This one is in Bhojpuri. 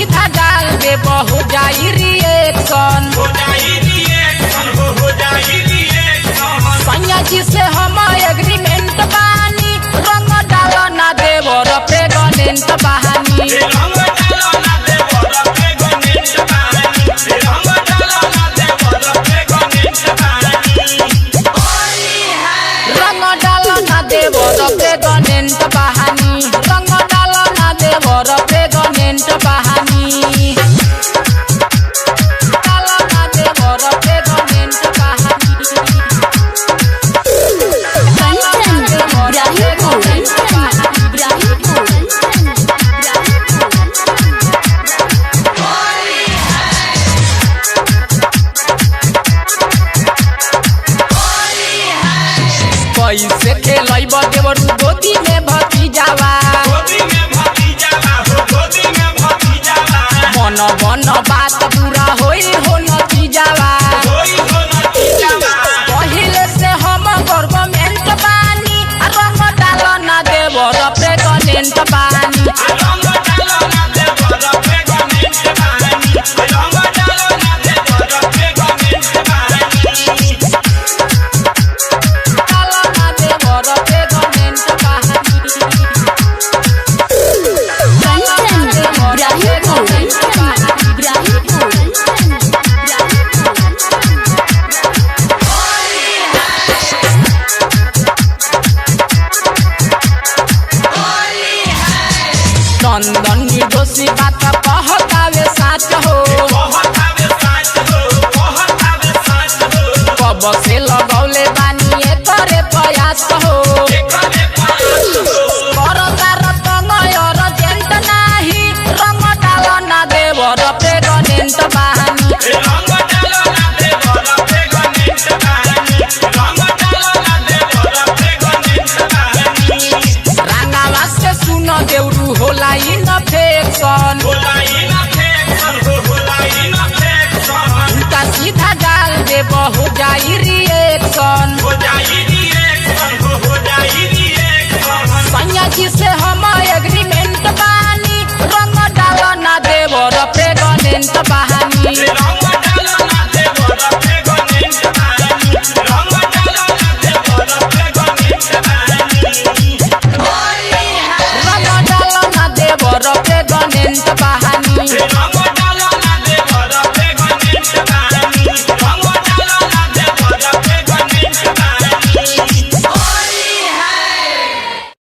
सीधा डाल दे हो जाई रिएक्शन। सैया जी से हम एग्रीमेंट बानी, रंग डालो ना देवर प्रेग्नेंट बहानी। रंग डालो ना देवर प्रेग्नेंट बहानी, रंग डालो ना देवर प्रेग्नेंट बहानी। कैसे खेलब देवर गोदी में भतीजावा, मन मन बात पूरा होई हो नतीजावा। पहिले से हम गवर्नमेंट बानी, रंग डालो ना देवर प्रेग्नेंट बानी। चंदन निर्दोषी बात कहतावे साच हो, कब से लगौले बानी करे प्रयास हो। अर्जेंट नाही, रंग डालो ना देवर प्रेग्नेंट बहानी। रंगावा से सुनो देवरू होला इन्फेक्शन, उल्टा सीधा डाल दे हो जाई रिएक्शन। सैया जी से हम